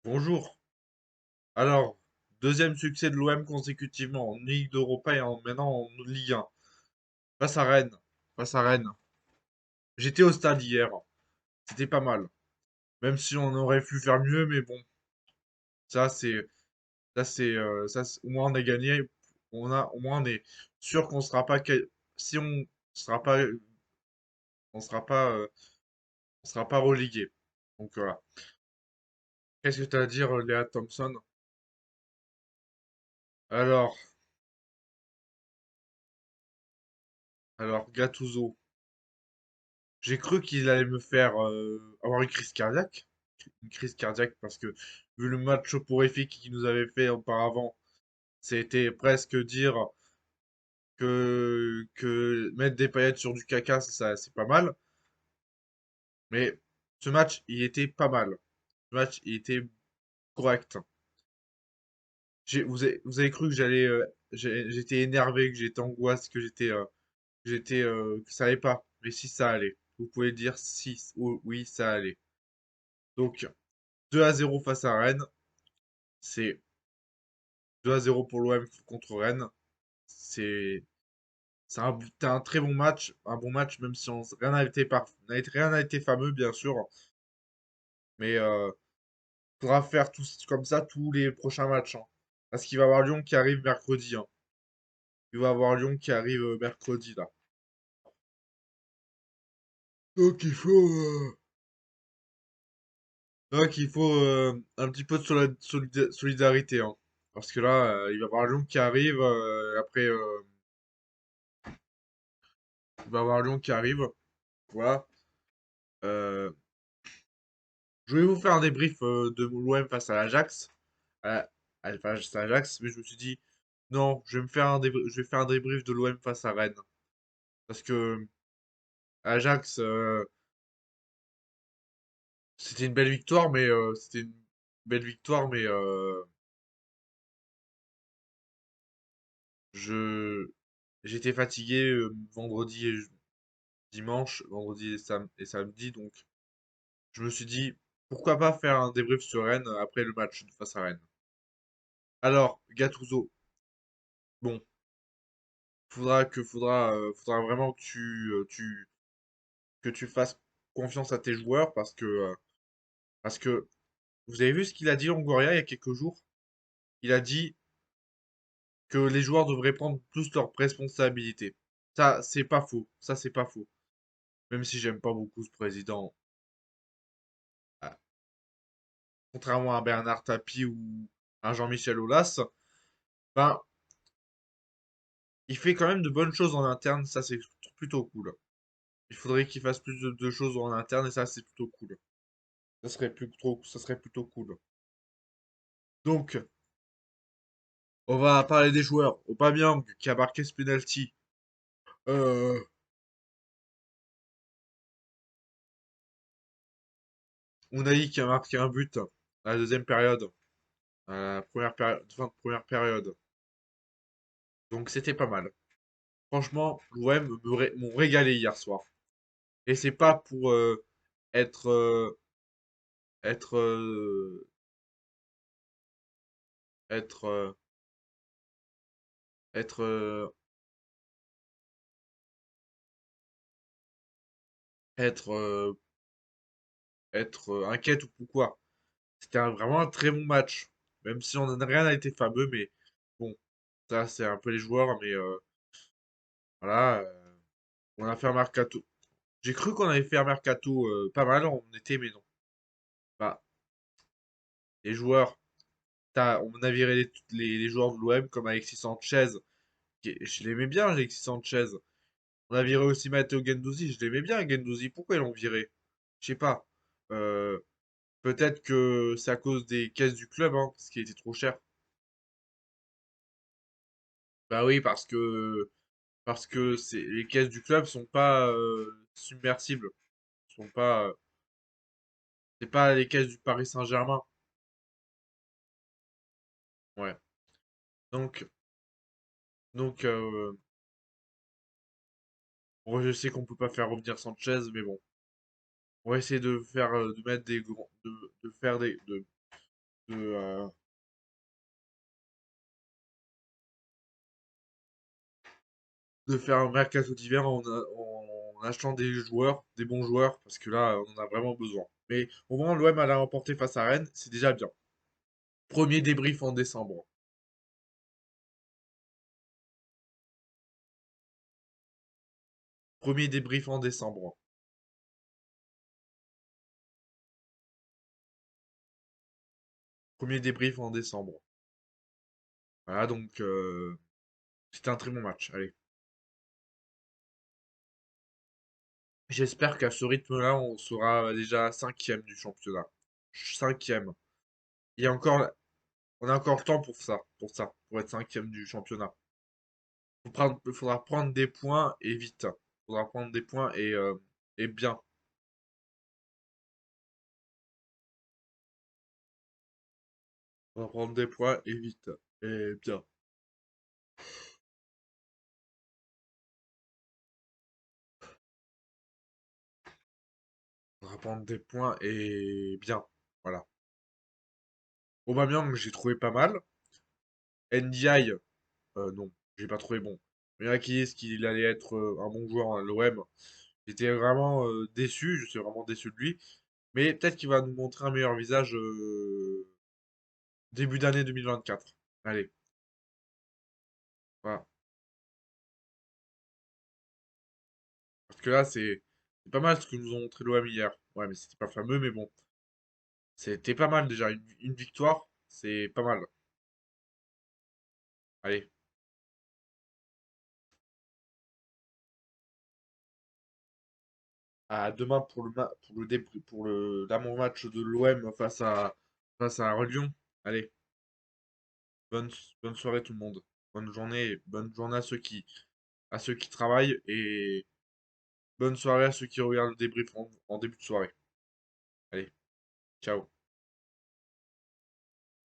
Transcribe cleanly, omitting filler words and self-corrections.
Bonjour. Alors, deuxième succès de l'OM consécutivement en Ligue d'Europa et maintenant en Ligue 1. Face à Rennes. Face à Rennes. J'étais au stade hier. C'était pas mal. Même si on aurait pu faire mieux, mais bon, ça c'est, au moins on a gagné. Au moins on est sûr qu'on sera pas, si on sera pas, on sera pas, on sera pas relégué. Donc voilà. Qu'est-ce que tu as à dire, Léa Thompson? Alors, alors Gattuso. J'ai cru qu'il allait me faire avoir une crise cardiaque. Une crise cardiaque parce que vu le match soporifique qu'il nous avait fait auparavant, c'était presque dire que mettre des paillettes sur du caca, ça, c'est pas mal. Mais ce match, il était pas mal. Ce match, il était correct. Vous avez cru que j'étais énervé, que j'étais angoissé, que ça allait pas. Mais si ça allait. Vous pouvez dire si, oui, ça allait. Donc, 2-0 face à Rennes. C'est 2-0 pour l'OM contre Rennes. C'est c'était un très bon match. Un bon match, même si rien rien n'a été fameux, bien sûr. Mais faudra faire tout comme ça tous les prochains matchs, hein. Parce qu'il va y avoir Lyon qui arrive mercredi, hein. Il va y avoir Lyon qui arrive mercredi, là. Donc il faut un petit peu de solidarité, hein. Parce que là, il va y avoir Lyon qui arrive. Après, il va y avoir Lyon qui arrive. Voilà. Euh, je vais vous faire un débrief de l'OM face à l'Ajax. À, face à l'Ajax, mais je me suis dit, non, je vais faire un débrief de l'OM face à Rennes. Parce que Ajax, c'était une belle victoire, mais je j'étais fatigué vendredi et dimanche, vendredi et samedi, donc je me suis dit, pourquoi pas faire un débrief sur Rennes après le match face à Rennes. Alors, Gattuso, bon, faudra vraiment que tu fasses confiance à tes joueurs parce que vous avez vu ce qu'il a dit Longoria il y a quelques jours? Il a dit que les joueurs devraient prendre plus leurs responsabilités. Ça, c'est pas faux. Ça, c'est pas faux. Même si j'aime pas beaucoup ce président, ah, contrairement à Bernard Tapie ou à Jean-Michel Aulas, ben, il fait quand même de bonnes choses en interne. Ça, c'est plutôt cool. Il faudrait qu'il fasse plus de choses en interne et ça, c'est plutôt cool. Ça serait plutôt cool. Donc, on va parler des joueurs. Aubameyang qui a marqué ce penalty. Euh, Unai qui a marqué un but à la deuxième période, à la fin de première période. Donc c'était pas mal. Franchement, l'OM m'ont régalé hier soir. Et c'est pas pour être être être être être être inquiète ou quoi. C'était vraiment un très bon match. Même si rien n'a été fameux, mais bon, ça c'est un peu les joueurs, mais voilà, on a fait un mercato. J'ai cru qu'on avait fait un mercato pas mal en été, mais non. Bah, les joueurs, on a viré les joueurs de l'OM comme Alexis Sanchez. Je l'aimais bien, Alexis Sanchez. On a viré aussi Matteo Guendouzi. Je l'aimais bien, Guendouzi. Pourquoi ils l'ont viré? Je sais pas. Euh, Peut-être que c'est à cause des caisses du club, hein, parce qu'il était trop cher. Bah oui, parce que les caisses du club sont pas submersibles. Sont pas, c'est pas les caisses du Paris Saint-Germain. Ouais. Donc, donc, bon, je sais qu'on peut pas faire revenir Sanchez, mais bon, on va essayer de faire, de mettre des gros, de faire de, euh, de faire un mercato d'hiver en achetant des joueurs, des bons joueurs, parce que là, on en a vraiment besoin. Mais au moins, l'OM a remporté face à Rennes, c'est déjà bien. Premier débrief en décembre. Premier débrief en décembre. Premier débrief en décembre. Voilà, donc c'était un très bon match. Allez. J'espère qu'à ce rythme-là, on sera déjà cinquième du championnat. Cinquième. Il y a encore, on a encore le temps pour être cinquième du championnat. Faudra prendre des points et vite. Faudra prendre des points et bien. Faudra prendre des points et vite. Et bien. Faudra prendre des points et bien. Voilà. Aubameyang, j'ai trouvé pas mal. NDI, non, j'ai pas trouvé bon. Mais qui est-ce qu'il allait être un bon joueur à l'OM? J'étais vraiment déçu, je suis vraiment déçu de lui. Mais peut-être qu'il va nous montrer un meilleur visage début d'année 2024. Allez, voilà. Parce que là, c'est pas mal ce que nous ont montré l'OM hier. Ouais, mais c'était pas fameux, mais bon. C'était pas mal déjà. Une victoire, c'est pas mal. Allez, à demain pour pour l'avant-match de l'OM face à Lyon. Allez, bonne, bonne soirée tout le monde. Bonne journée à ceux qui travaillent et bonne soirée à ceux qui regardent le débrief en début de soirée. Allez, ciao.